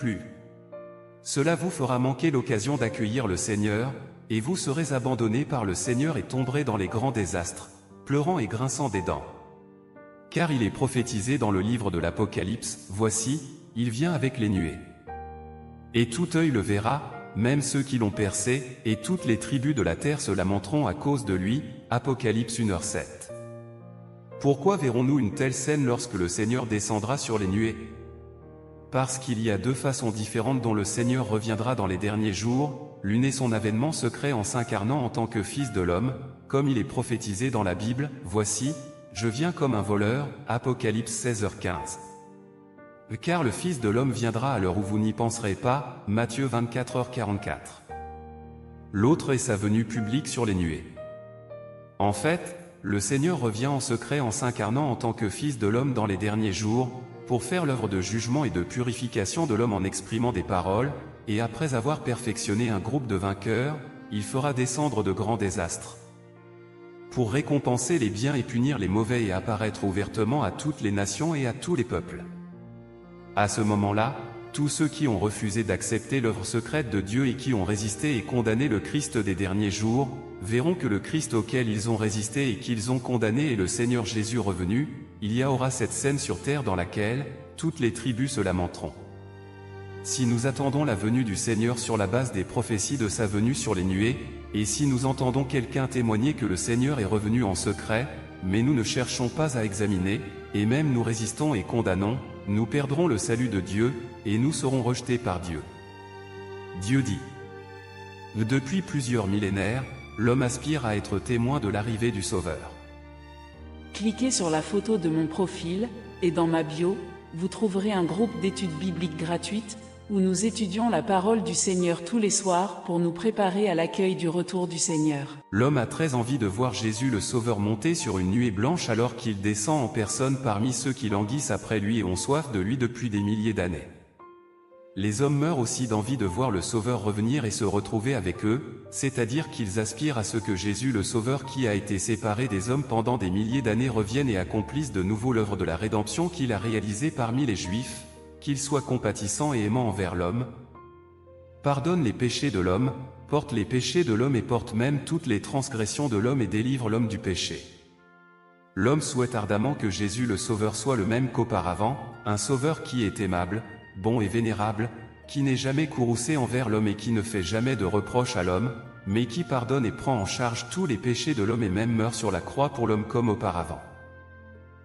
plus. Cela vous fera manquer l'occasion d'accueillir le Seigneur, et vous serez abandonnés par le Seigneur et tomberez dans les grands désastres, pleurant et grinçant des dents. Car il est prophétisé dans le livre de l'Apocalypse, voici, il vient avec les nuées. Et tout œil le verra, même ceux qui l'ont percé, et toutes les tribus de la terre se lamenteront à cause de lui. Apocalypse 1h7. Pourquoi verrons-nous une telle scène lorsque le Seigneur descendra sur les nuées? Parce qu'il y a deux façons différentes dont le Seigneur reviendra dans les derniers jours. L'une est son avènement secret en s'incarnant en tant que Fils de l'homme, comme il est prophétisé dans la Bible, voici, je viens comme un voleur, Apocalypse 16h15. Car le Fils de l'homme viendra à l'heure où vous n'y penserez pas, Matthieu 24h44. L'autre est sa venue publique sur les nuées. En fait, le Seigneur revient en secret en s'incarnant en tant que Fils de l'homme dans les derniers jours, pour faire l'œuvre de jugement et de purification de l'homme en exprimant des paroles, et après avoir perfectionné un groupe de vainqueurs, il fera descendre de grands désastres. Pour récompenser les biens et punir les mauvais et apparaître ouvertement à toutes les nations et à tous les peuples. À ce moment-là, tous ceux qui ont refusé d'accepter l'œuvre secrète de Dieu et qui ont résisté et condamné le Christ des derniers jours, verront que le Christ auquel ils ont résisté et qu'ils ont condamné est le Seigneur Jésus revenu. Il y aura cette scène sur terre dans laquelle toutes les tribus se lamenteront. Si nous attendons la venue du Seigneur sur la base des prophéties de sa venue sur les nuées, et si nous entendons quelqu'un témoigner que le Seigneur est revenu en secret, mais nous ne cherchons pas à examiner, et même nous résistons et condamnons, nous perdrons le salut de Dieu, et nous serons rejetés par Dieu. Dieu dit. Depuis plusieurs millénaires, l'homme aspire à être témoin de l'arrivée du Sauveur. Cliquez sur la photo de mon profil, et dans ma bio, vous trouverez un groupe d'études bibliques gratuites, où nous étudions la parole du Seigneur tous les soirs pour nous préparer à l'accueil du retour du Seigneur. L'homme a très envie de voir Jésus le Sauveur monter sur une nuée blanche alors qu'il descend en personne parmi ceux qui languissent après lui et ont soif de lui depuis des milliers d'années. Les hommes meurent aussi d'envie de voir le Sauveur revenir et se retrouver avec eux, c'est-à-dire qu'ils aspirent à ce que Jésus le Sauveur qui a été séparé des hommes pendant des milliers d'années revienne et accomplisse de nouveau l'œuvre de la rédemption qu'il a réalisée parmi les Juifs, qu'il soit compatissant et aimant envers l'homme, pardonne les péchés de l'homme, porte les péchés de l'homme et porte même toutes les transgressions de l'homme et délivre l'homme du péché. L'homme souhaite ardemment que Jésus le Sauveur soit le même qu'auparavant, un Sauveur qui est aimable, bon et vénérable, qui n'est jamais courroucé envers l'homme et qui ne fait jamais de reproches à l'homme, mais qui pardonne et prend en charge tous les péchés de l'homme et même meurt sur la croix pour l'homme comme auparavant.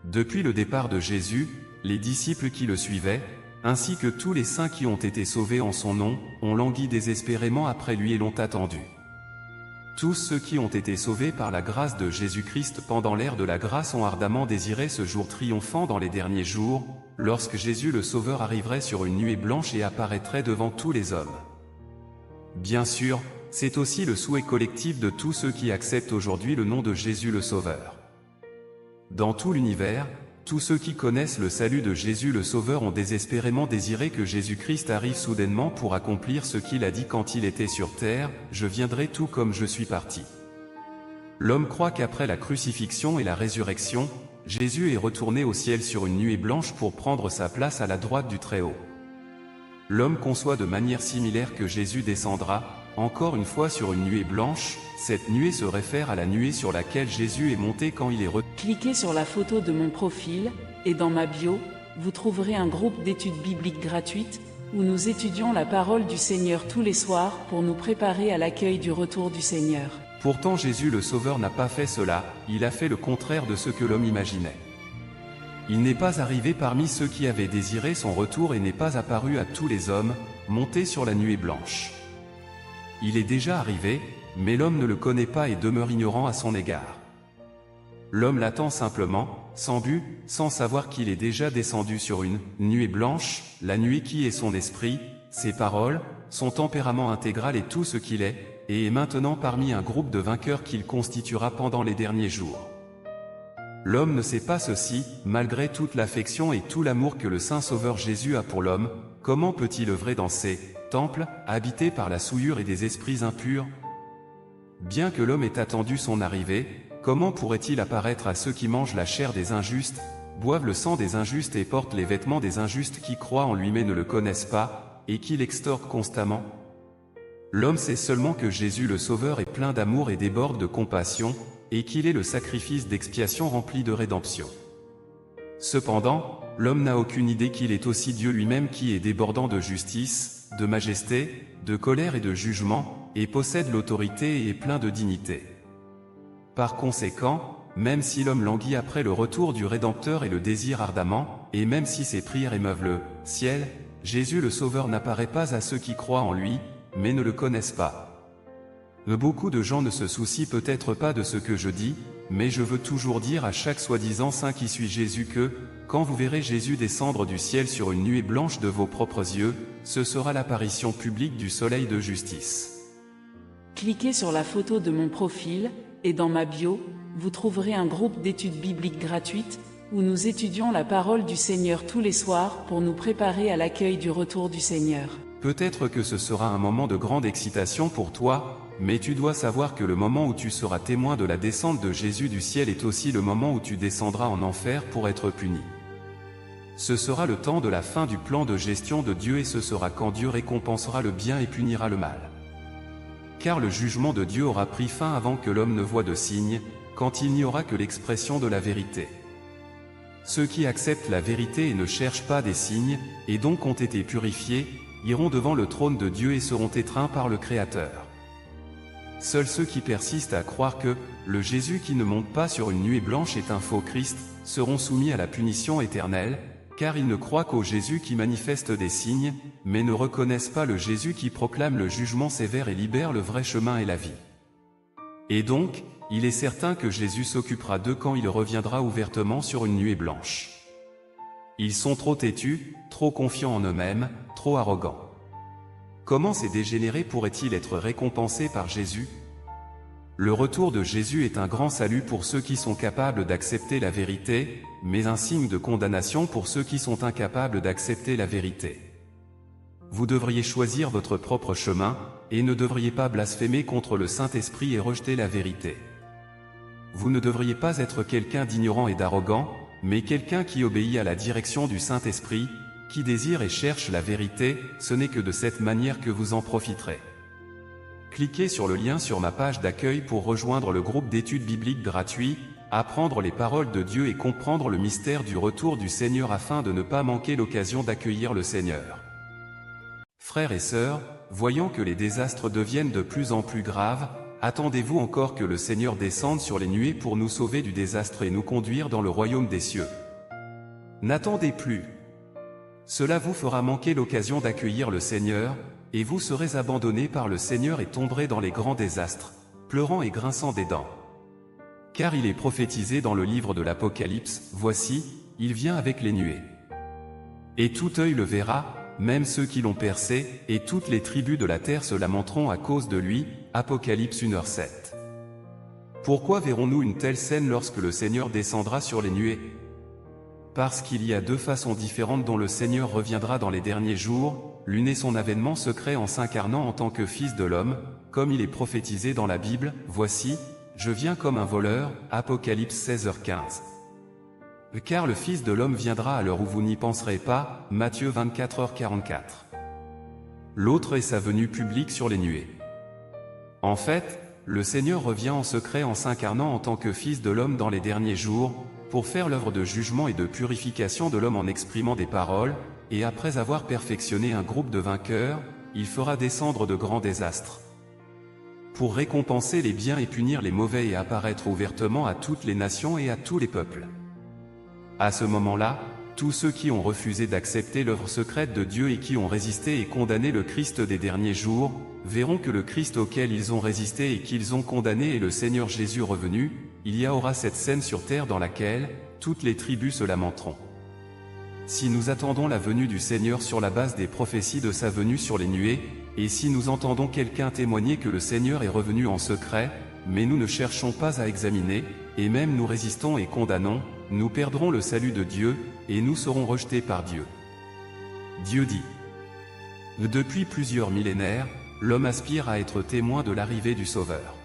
Depuis le départ de Jésus, les disciples qui le suivaient, ainsi que tous les saints qui ont été sauvés en son nom, ont langui désespérément après lui et l'ont attendu. Tous ceux qui ont été sauvés par la grâce de Jésus-Christ pendant l'ère de la grâce ont ardemment désiré ce jour triomphant dans les derniers jours, lorsque Jésus le Sauveur arriverait sur une nuée blanche et apparaîtrait devant tous les hommes. Bien sûr, c'est aussi le souhait collectif de tous ceux qui acceptent aujourd'hui le nom de Jésus le Sauveur. Dans tout l'univers, tous ceux qui connaissent le salut de Jésus le Sauveur ont désespérément désiré que Jésus-Christ arrive soudainement pour accomplir ce qu'il a dit quand il était sur terre, « Je viendrai tout comme je suis parti ». L'homme croit qu'après la crucifixion et la résurrection, Jésus est retourné au ciel sur une nuée blanche pour prendre sa place à la droite du Très-Haut. L'homme conçoit de manière similaire que Jésus descendra, encore une fois sur une nuée blanche. Cette nuée se réfère à la nuée sur laquelle Jésus est monté quand il est retourné. Cliquez sur la photo de mon profil, et dans ma bio, vous trouverez un groupe d'études bibliques gratuites, où nous étudions la parole du Seigneur tous les soirs pour nous préparer à l'accueil du retour du Seigneur. Pourtant Jésus le Sauveur n'a pas fait cela, il a fait le contraire de ce que l'homme imaginait. Il n'est pas arrivé parmi ceux qui avaient désiré son retour et n'est pas apparu à tous les hommes, monté sur la nuée blanche. Il est déjà arrivé, mais l'homme ne le connaît pas et demeure ignorant à son égard. L'homme l'attend simplement, sans but, sans savoir qu'il est déjà descendu sur une nuée blanche, la nuée qui est son esprit, ses paroles, son tempérament intégral et tout ce qu'il est, et est maintenant parmi un groupe de vainqueurs qu'il constituera pendant les derniers jours. L'homme ne sait pas ceci, malgré toute l'affection et tout l'amour que le Saint Sauveur Jésus a pour l'homme, comment peut-il œuvrer dans ces temples, habités par la souillure et des esprits impurs? Bien que l'homme ait attendu son arrivée, comment pourrait-il apparaître à ceux qui mangent la chair des injustes, boivent le sang des injustes et portent les vêtements des injustes qui croient en lui mais ne le connaissent pas? et qu'il extorque constamment? L'homme sait seulement que Jésus le Sauveur est plein d'amour et déborde de compassion, et qu'il est le sacrifice d'expiation rempli de rédemption. Cependant, l'homme n'a aucune idée qu'il est aussi Dieu lui-même qui est débordant de justice, de majesté, de colère et de jugement, et possède l'autorité et est plein de dignité. Par conséquent, même si l'homme languit après le retour du Rédempteur et le désire ardemment, et même si ses prières émeuvent le ciel, Jésus le Sauveur n'apparaît pas à ceux qui croient en lui, mais ne le connaissent pas. Beaucoup de gens ne se soucient peut-être pas de ce que je dis, mais je veux toujours dire à chaque soi-disant saint qui suit Jésus que, quand vous verrez Jésus descendre du ciel sur une nuée blanche de vos propres yeux, ce sera l'apparition publique du soleil de justice. Cliquez sur la photo de mon profil, et dans ma bio, vous trouverez un groupe d'études bibliques gratuites, où nous étudions la parole du Seigneur tous les soirs pour nous préparer à l'accueil du retour du Seigneur. Peut-être que ce sera un moment de grande excitation pour toi, mais tu dois savoir que le moment où tu seras témoin de la descente de Jésus du ciel est aussi le moment où tu descendras en enfer pour être puni. Ce sera le temps de la fin du plan de gestion de Dieu et ce sera quand Dieu récompensera le bien et punira le mal. Car le jugement de Dieu aura pris fin avant que l'homme ne voie de signe, quand il n'y aura que l'expression de la vérité. Ceux qui acceptent la vérité et ne cherchent pas des signes, et donc ont été purifiés, iront devant le trône de Dieu et seront étreints par le Créateur. Seuls ceux qui persistent à croire que le Jésus qui ne monte pas sur une nuée blanche est un faux Christ, seront soumis à la punition éternelle, car ils ne croient qu'au Jésus qui manifeste des signes, mais ne reconnaissent pas le Jésus qui proclame le jugement sévère et libère le vrai chemin et la vie. Et donc, il est certain que Jésus s'occupera d'eux quand il reviendra ouvertement sur une nuée blanche. Ils sont trop têtus, trop confiants en eux-mêmes, trop arrogants. Comment ces dégénérés pourraient-ils être récompensés par Jésus? Le retour de Jésus est un grand salut pour ceux qui sont capables d'accepter la vérité, mais un signe de condamnation pour ceux qui sont incapables d'accepter la vérité. Vous devriez choisir votre propre chemin, et ne devriez pas blasphémer contre le Saint-Esprit et rejeter la vérité. Vous ne devriez pas être quelqu'un d'ignorant et d'arrogant, mais quelqu'un qui obéit à la direction du Saint-Esprit, qui désire et cherche la vérité, ce n'est que de cette manière que vous en profiterez. Cliquez sur le lien sur ma page d'accueil pour rejoindre le groupe d'études bibliques gratuit, apprendre les paroles de Dieu et comprendre le mystère du retour du Seigneur afin de ne pas manquer l'occasion d'accueillir le Seigneur. Frères et sœurs, voyant que les désastres deviennent de plus en plus graves, attendez-vous encore que le Seigneur descende sur les nuées pour nous sauver du désastre et nous conduire dans le royaume des cieux? N'attendez plus. Cela vous fera manquer l'occasion d'accueillir le Seigneur, et vous serez abandonnés par le Seigneur et tomberez dans les grands désastres, pleurant et grinçant des dents. Car il est prophétisé dans le livre de l'Apocalypse, « Voici, il vient avec les nuées. Et tout œil le verra, même ceux qui l'ont percé, et toutes les tribus de la terre se lamenteront à cause de lui. » Apocalypse 1h7. Pourquoi verrons-nous une telle scène lorsque le Seigneur descendra sur les nuées? Parce qu'il y a deux façons différentes dont le Seigneur reviendra dans les derniers jours. L'une est son avènement secret en s'incarnant en tant que Fils de l'homme, comme il est prophétisé dans la Bible, « Voici, je viens comme un voleur » Apocalypse 16h15. Car le Fils de l'homme viendra à l'heure où vous n'y penserez pas, Matthieu 24h44. L'autre est sa venue publique sur les nuées. En fait, le Seigneur revient en secret en s'incarnant en tant que Fils de l'homme dans les derniers jours, pour faire l'œuvre de jugement et de purification de l'homme en exprimant des paroles, et après avoir perfectionné un groupe de vainqueurs, il fera descendre de grands désastres. Pour récompenser les biens et punir les mauvais et apparaître ouvertement à toutes les nations et à tous les peuples. À ce moment-là, tous ceux qui ont refusé d'accepter l'œuvre secrète de Dieu et qui ont résisté et condamné le Christ des derniers jours, verront que le Christ auquel ils ont résisté et qu'ils ont condamné est le Seigneur Jésus revenu. Il y aura cette scène sur terre dans laquelle toutes les tribus se lamenteront. Si nous attendons la venue du Seigneur sur la base des prophéties de sa venue sur les nuées, et si nous entendons quelqu'un témoigner que le Seigneur est revenu en secret, mais nous ne cherchons pas à examiner, et même nous résistons et condamnons, nous perdrons le salut de Dieu, et nous serons rejetés par Dieu. Dieu dit. Depuis plusieurs millénaires, l'homme aspire à être témoin de l'arrivée du Sauveur.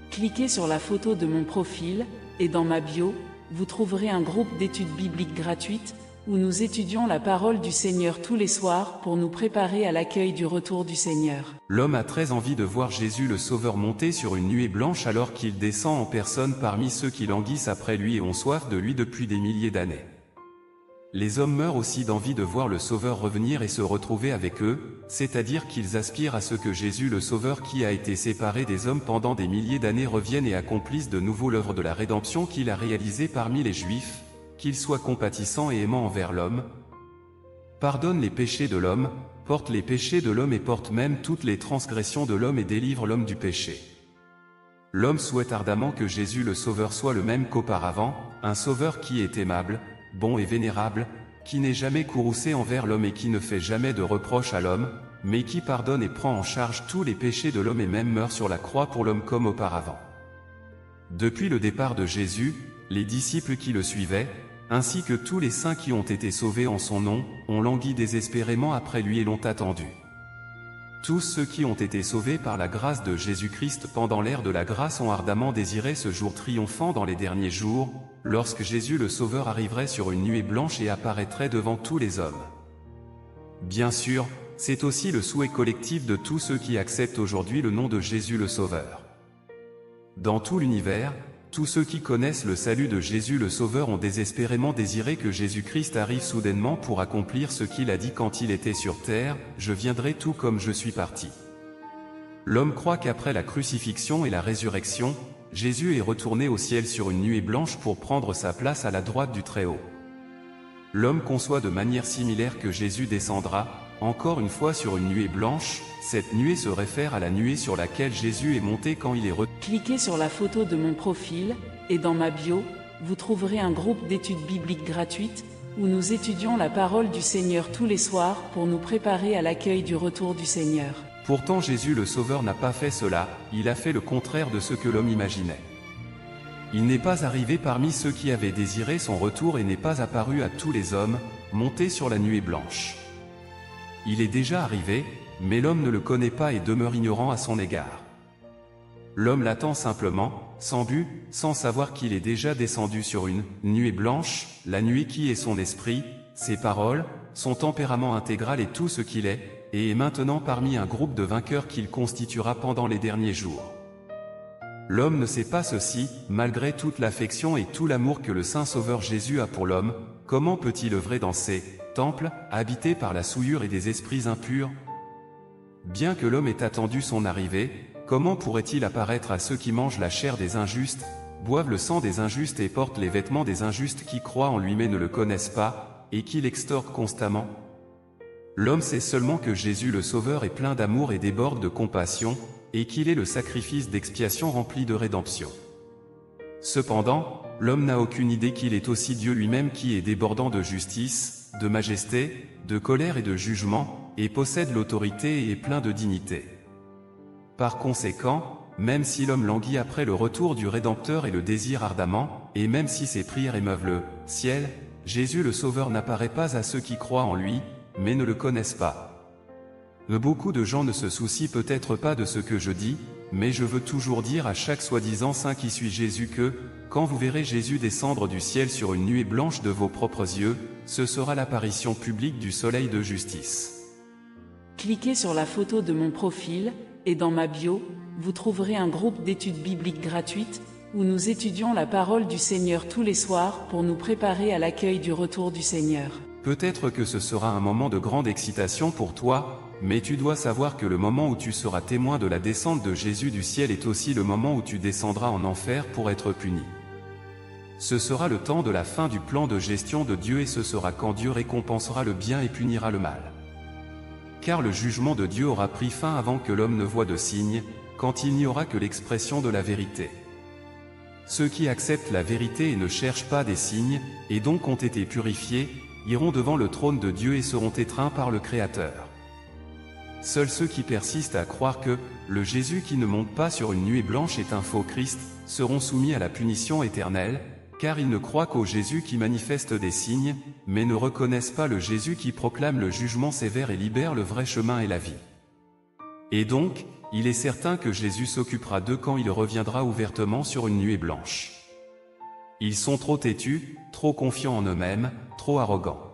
Cliquez sur la photo de mon profil, et dans ma bio, vous trouverez un groupe d'études bibliques gratuites, où nous étudions la parole du Seigneur tous les soirs pour nous préparer à l'accueil du retour du Seigneur. L'homme a très envie de voir Jésus le Sauveur monter sur une nuée blanche alors qu'il descend en personne parmi ceux qui languissent après lui et ont soif de lui depuis des milliers d'années. Les hommes meurent aussi d'envie de voir le Sauveur revenir et se retrouver avec eux, c'est-à-dire qu'ils aspirent à ce que Jésus le Sauveur qui a été séparé des hommes pendant des milliers d'années revienne et accomplisse de nouveau l'œuvre de la rédemption qu'il a réalisée parmi les Juifs, qu'il soit compatissant et aimant envers l'homme, pardonne les péchés de l'homme, porte les péchés de l'homme et porte même toutes les transgressions de l'homme et délivre l'homme du péché. L'homme souhaite ardemment que Jésus le Sauveur soit le même qu'auparavant, un Sauveur qui est aimable, bon et vénérable, qui n'est jamais courroucé envers l'homme et qui ne fait jamais de reproches à l'homme, mais qui pardonne et prend en charge tous les péchés de l'homme et même meurt sur la croix pour l'homme comme auparavant. Depuis le départ de Jésus, les disciples qui le suivaient, ainsi que tous les saints qui ont été sauvés en son nom, ont langui désespérément après lui et l'ont attendu. Tous ceux qui ont été sauvés par la grâce de Jésus-Christ pendant l'ère de la grâce ont ardemment désiré ce jour triomphant dans les derniers jours, lorsque Jésus le Sauveur arriverait sur une nuée blanche et apparaîtrait devant tous les hommes. Bien sûr, c'est aussi le souhait collectif de tous ceux qui acceptent aujourd'hui le nom de Jésus le Sauveur. Dans tout l'univers, tous ceux qui connaissent le salut de Jésus le Sauveur ont désespérément désiré que Jésus-Christ arrive soudainement pour accomplir ce qu'il a dit quand il était sur terre, « Je viendrai tout comme je suis parti ». L'homme croit qu'après la crucifixion et la résurrection, Jésus est retourné au ciel sur une nuée blanche pour prendre sa place à la droite du Très-Haut. L'homme conçoit de manière similaire que Jésus descendra, encore une fois sur une nuée blanche. Cette nuée se réfère à la nuée sur laquelle Jésus est monté quand il est retourné. Cliquez sur la photo de mon profil, et dans ma bio, vous trouverez un groupe d'études bibliques gratuites, où nous étudions la parole du Seigneur tous les soirs pour nous préparer à l'accueil du retour du Seigneur. Pourtant Jésus le Sauveur n'a pas fait cela, il a fait le contraire de ce que l'homme imaginait. Il n'est pas arrivé parmi ceux qui avaient désiré son retour et n'est pas apparu à tous les hommes, monté sur la nuée blanche. Il est déjà arrivé, mais l'homme ne le connaît pas et demeure ignorant à son égard. L'homme l'attend simplement, sans but, sans savoir qu'il est déjà descendu sur une nuée blanche, la nuée qui est son esprit, ses paroles, son tempérament intégral et tout ce qu'il est, et est maintenant parmi un groupe de vainqueurs qu'il constituera pendant les derniers jours. L'homme ne sait pas ceci, malgré toute l'affection et tout l'amour que le Saint Sauveur Jésus a pour l'homme, comment peut-il œuvrer dans ces temples, habités par la souillure et des esprits impurs? Bien que l'homme ait attendu son arrivée, comment pourrait-il apparaître à ceux qui mangent la chair des injustes, boivent le sang des injustes et portent les vêtements des injustes qui croient en lui mais ne le connaissent pas, et qui l'extorquent constamment? L'homme sait seulement que Jésus le Sauveur est plein d'amour et déborde de compassion, et qu'il est le sacrifice d'expiation rempli de rédemption. Cependant, l'homme n'a aucune idée qu'il est aussi Dieu lui-même qui est débordant de justice, de majesté, de colère et de jugement, et possède l'autorité et est plein de dignité. Par conséquent, même si l'homme languit après le retour du Rédempteur et le désire ardemment, et même si ses prières émeuvent le ciel, Jésus le Sauveur n'apparaît pas à ceux qui croient en lui, mais ne le connaissent pas. Beaucoup de gens ne se soucient peut-être pas de ce que je dis, mais je veux toujours dire à chaque soi-disant saint qui suit Jésus que, quand vous verrez Jésus descendre du ciel sur une nuée blanche de vos propres yeux, ce sera l'apparition publique du soleil de justice. Cliquez sur la photo de mon profil, et dans ma bio, vous trouverez un groupe d'études bibliques gratuites, où nous étudions la parole du Seigneur tous les soirs pour nous préparer à l'accueil du retour du Seigneur. Peut-être que ce sera un moment de grande excitation pour toi, mais tu dois savoir que le moment où tu seras témoin de la descente de Jésus du ciel est aussi le moment où tu descendras en enfer pour être puni. Ce sera le temps de la fin du plan de gestion de Dieu et ce sera quand Dieu récompensera le bien et punira le mal. Car le jugement de Dieu aura pris fin avant que l'homme ne voie de signe, quand il n'y aura que l'expression de la vérité. Ceux qui acceptent la vérité et ne cherchent pas des signes, et donc ont été purifiés, iront devant le trône de Dieu et seront étreints par le Créateur. Seuls ceux qui persistent à croire que le Jésus qui ne monte pas sur une nuée blanche est un faux Christ, seront soumis à la punition éternelle, car ils ne croient qu'au Jésus qui manifeste des signes, mais ne reconnaissent pas le Jésus qui proclame le jugement sévère et libère le vrai chemin et la vie. Et donc, il est certain que Jésus s'occupera d'eux quand il reviendra ouvertement sur une nuée blanche. Ils sont trop têtus, trop confiants en eux-mêmes, trop arrogants.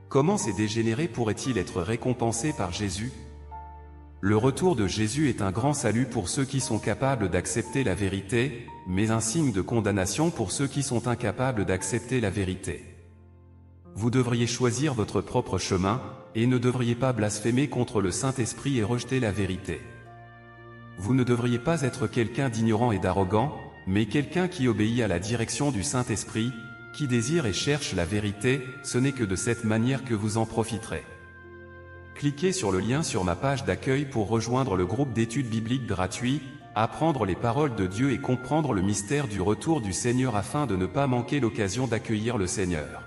Comment ces dégénérés pourraient-ils être récompensés par Jésus? Le retour de Jésus est un grand salut pour ceux qui sont capables d'accepter la vérité, mais un signe de condamnation pour ceux qui sont incapables d'accepter la vérité. Vous devriez choisir votre propre chemin, et ne devriez pas blasphémer contre le Saint-Esprit et rejeter la vérité. Vous ne devriez pas être quelqu'un d'ignorant et d'arrogant, mais quelqu'un qui obéit à la direction du Saint-Esprit, qui désire et cherche la vérité. Ce n'est que de cette manière que vous en profiterez. Cliquez sur le lien sur ma page d'accueil pour rejoindre le groupe d'études bibliques gratuit, apprendre les paroles de Dieu et comprendre le mystère du retour du Seigneur afin de ne pas manquer l'occasion d'accueillir le Seigneur.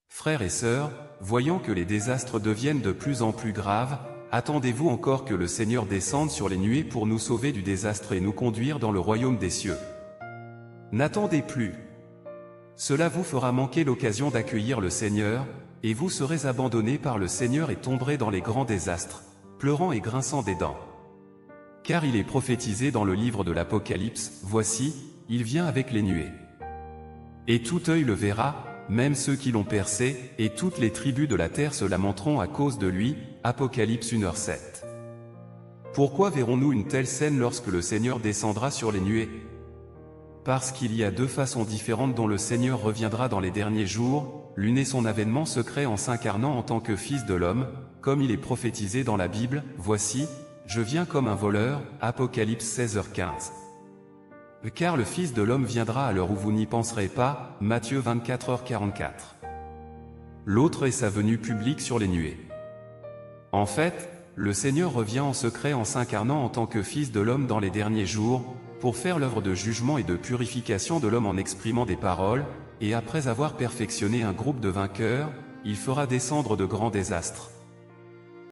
Frères et sœurs, voyant que les désastres deviennent de plus en plus graves, attendez-vous encore que le Seigneur descende sur les nuées pour nous sauver du désastre et nous conduire dans le royaume des cieux? N'attendez plus. Cela vous fera manquer l'occasion d'accueillir le Seigneur, et vous serez abandonnés par le Seigneur et tomberez dans les grands désastres, pleurant et grinçant des dents. Car il est prophétisé dans le livre de l'Apocalypse, voici, il vient avec les nuées. Et tout œil le verra, même ceux qui l'ont percé, et toutes les tribus de la terre se lamenteront à cause de lui. Apocalypse 1h7. Pourquoi verrons-nous une telle scène lorsque le Seigneur descendra sur les nuées? Parce qu'il y a deux façons différentes dont le Seigneur reviendra dans les derniers jours. L'une est son avènement secret en s'incarnant en tant que Fils de l'homme, comme il est prophétisé dans la Bible, voici, je viens comme un voleur, Apocalypse 16h15. Car le Fils de l'homme viendra à l'heure où vous n'y penserez pas, Matthieu 24h44. L'autre est sa venue publique sur les nuées. En fait, le Seigneur revient en secret en s'incarnant en tant que Fils de l'homme dans les derniers jours, pour faire l'œuvre de jugement et de purification de l'homme en exprimant des paroles, et après avoir perfectionné un groupe de vainqueurs, il fera descendre de grands désastres.